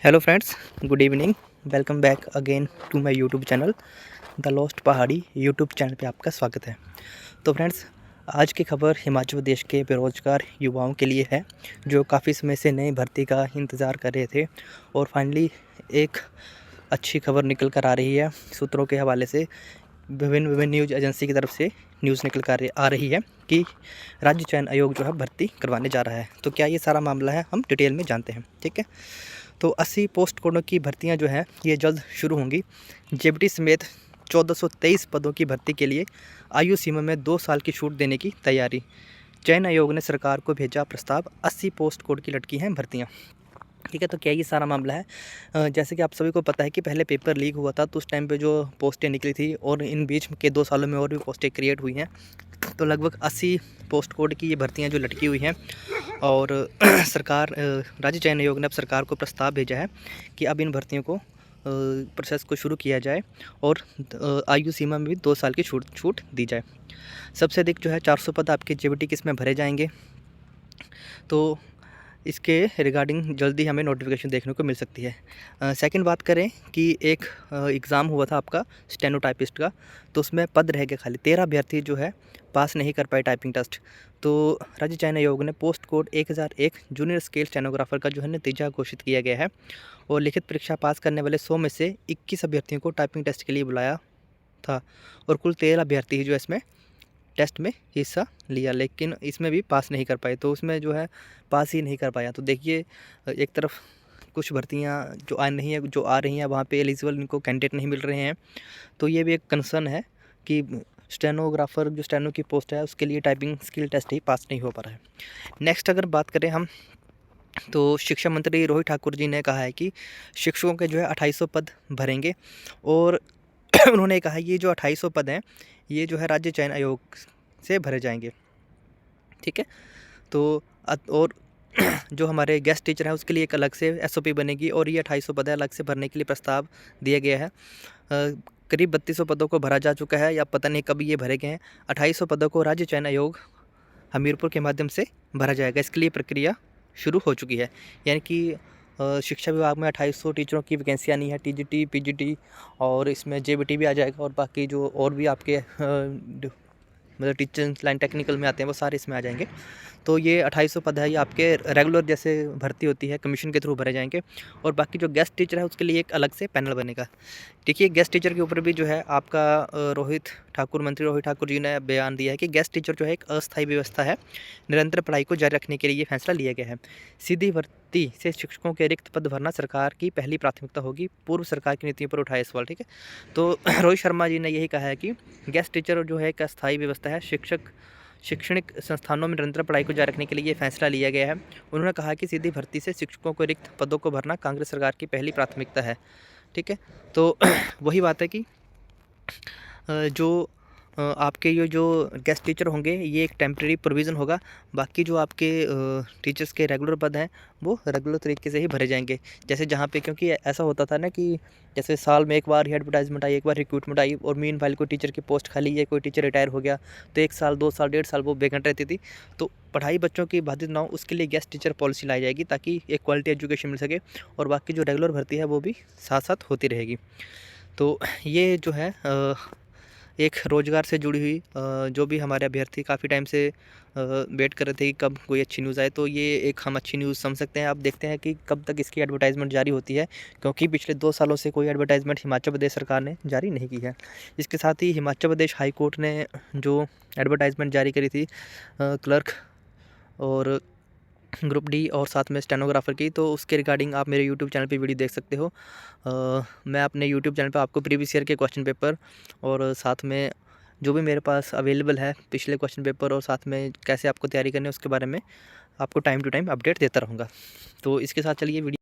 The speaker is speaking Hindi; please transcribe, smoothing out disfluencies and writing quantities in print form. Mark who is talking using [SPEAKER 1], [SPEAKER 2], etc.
[SPEAKER 1] Hello friends, good evening. Welcome back again to my YouTube channel the lost Pahadi. YouTube channel पे आपका स्वागत है। तो फ्रेंड्स, आज की खबर हिमाचल प्रदेश के बेरोजगार युवाओं के लिए है, जो काफ़ी समय से नई भर्ती का इंतज़ार कर रहे थे और फाइनली एक अच्छी खबर निकल कर आ रही है। सूत्रों के हवाले से विभिन्न न्यूज़ एजेंसी की तरफ से न्यूज़ निकल कर आ रही है कि राज्य चयन आयोग जो है भर्ती करवाने जा रहा है। तो क्या ये सारा मामला है, हम डिटेल में जानते हैं। ठीक है, तो 80 पोस्ट कोडों की भर्तियां जो हैं ये जल्द शुरू होंगी। जेबीटी समेत 1423 पदों की भर्ती के लिए आयु सीमा में 2 साल की छूट देने की तैयारी। चयन आयोग ने सरकार को भेजा प्रस्ताव, 80 पोस्ट कोड की लटकी हैं भर्तियां। ठीक है, तो क्या ये सारा मामला है। जैसे कि आप सभी को पता है कि पहले पेपर लीक हुआ था, तो उस टाइम पे जो पोस्टें निकली थी और इन बीच के 2 सालों में और भी पोस्टें क्रिएट हुई हैं। तो लगभग 80 पोस्ट कोड की ये भर्तियां जो लटकी हुई हैं और सरकार राज्य चयन आयोग ने अब सरकार को प्रस्ताव भेजा है कि अब इन भर्तियों को प्रोसेस को शुरू किया जाए और आयु सीमा में भी 2 साल की छूट दी जाए। सबसे अधिक जो है 400 पद आपके जेबीटी किस में भरे जाएंगे, तो इसके रिगार्डिंग जल्दी हमें नोटिफिकेशन देखने को मिल सकती है। सेकंड बात करें कि एक एग्ज़ाम हुआ था आपका स्टेनोटाइपिस्ट का, तो उसमें पद रह गए खाली। 13 अभ्यर्थी जो है पास नहीं कर पाए टाइपिंग टेस्ट। तो राज्य चयन आयोग ने post code 1001 junior scale stenographer का जो है नतीजा घोषित किया गया है और लिखित परीक्षा पास करने वाले 100 में से 21 अभ्यर्थियों को टाइपिंग टेस्ट के लिए बुलाया था और कुल 13 अभ्यर्थी ही जो इसमें टेस्ट में हिस्सा लिया, लेकिन इसमें भी पास नहीं कर पाए। तो उसमें जो है पास ही नहीं कर पाया। तो देखिए, एक तरफ कुछ भर्तियां जो आ रही हैं वहाँ पे एलिजिबल इनको कैंडिडेट नहीं मिल रहे हैं। तो ये भी एक कंसर्न है कि स्टेनोग्राफर जो स्टेनो की पोस्ट है उसके लिए टाइपिंग स्किल टेस्ट ही पास नहीं हो पा रहा है। नेक्स्ट अगर बात करें हम, तो शिक्षा मंत्री रोहित ठाकुर जी ने कहा है कि शिक्षकों के जो है 2800 पद भरेंगे और उन्होंने कहा ये जो 2800 पद हैं ये जो है राज्य चयन आयोग से भरे जाएंगे। ठीक है, तो और जो हमारे गेस्ट टीचर हैं उसके लिए एक अलग से एसओपी बनेगी और ये 2800 पद है अलग से भरने के लिए प्रस्ताव दिया गया है। करीब 3200 पदों को भरा जा चुका है या पता नहीं कब ये भरे गए हैं। 2800 पदों को राज्य चयन आयोग हमीरपुर के माध्यम से भरा जाएगा। इसके लिए प्रक्रिया शुरू हो चुकी है, यानी कि शिक्षा विभाग में 2800 टीचरों की वैकेंसी आनी है। टीजीटी, पीजीटी और इसमें जेबीटी भी आ जाएगा और बाकी जो और भी आपके मतलब टीचर लाइन टेक्निकल में आते हैं वो सारे इसमें आ जाएंगे। तो ये 2800 पद है, ये आपके रेगुलर जैसे भर्ती होती है कमीशन के थ्रू भरे जाएंगे और बाकी जो गेस्ट टीचर है उसके लिए एक अलग से पैनल बनेगा। देखिए, गेस्ट टीचर के ऊपर भी जो है आपका मंत्री रोहित ठाकुर जी ने बयान दिया है कि गेस्ट टीचर जो है एक अस्थायी व्यवस्था है। निरंतर पढ़ाई को जारी रखने के लिए ये फैसला लिया गया है। सीधी भर्ती से शिक्षकों के रिक्त पद भरना सरकार की पहली प्राथमिकता होगी। पूर्व सरकार की नीतियों पर उठाए सवाल। ठीक है, तो रोहित शर्मा जी ने यही कहा है कि गेस्ट टीचर जो है एक अस्थायी व्यवस्था है। शैक्षणिक संस्थानों में निरंतर पढ़ाई को जारी रखने के लिए ये फैसला लिया गया है। उन्होंने कहा कि सीधी भर्ती से शिक्षकों को रिक्त पदों को भरना कांग्रेस सरकार की पहली प्राथमिकता है। ठीक है, तो वही बात है कि जो आपके ये जो गेस्ट टीचर होंगे ये एक टेम्प्रेरी प्रोविज़न होगा। बाकी जो आपके टीचर्स के रेगुलर पद हैं वो रेगुलर तरीके से ही भरे जाएंगे। जैसे जहाँ पे, क्योंकि ऐसा होता था ना कि जैसे साल में एक बार ही एडवर्टाइजमेंट आई, एक बार रिक्रूटमेंट आई और मीन वाइल कोई टीचर की पोस्ट खाली है, कोई टीचर रिटायर हो गया तो 1 साल 2 साल 1.5 साल वो वैकेंट रहती थी। तो पढ़ाई बच्चों की बाधित ना हो उसके लिए गेस्ट टीचर पॉलिसी लाई जाएगी ताकि एक क्वालिटी एजुकेशन मिल सके और बाकी जो रेगुलर भर्ती है वो भी साथ साथ होती रहेगी। तो ये जो है एक रोज़गार से जुड़ी हुई जो भी हमारे अभ्यर्थी काफ़ी टाइम से वेट कर रहे थे कि कब कोई अच्छी न्यूज़ आए, तो ये एक हम अच्छी न्यूज़ समझ सकते हैं। अब देखते हैं कि कब तक इसकी एडवर्टाइजमेंट जारी होती है, क्योंकि पिछले 2 सालों से कोई एडवर्टाइजमेंट हिमाचल प्रदेश सरकार ने जारी नहीं की है। इसके साथ ही हिमाचल प्रदेश हाई कोर्ट ने जो एडवर्टाइजमेंट जारी करी थी क्लर्क और ग्रुप डी और साथ में स्टेनोग्राफर की, तो उसके रिगार्डिंग आप मेरे यूट्यूब चैनल पे वीडियो देख सकते हो। मैं अपने यूट्यूब चैनल पे आपको प्रीवियस ईयर के क्वेश्चन पेपर और साथ में जो भी मेरे पास अवेलेबल है पिछले क्वेश्चन पेपर और साथ में कैसे आपको तैयारी करनी है उसके बारे में आपको टाइम टू टाइम अपडेट देता रहूँगा। तो इसके साथ चलिए वीडियो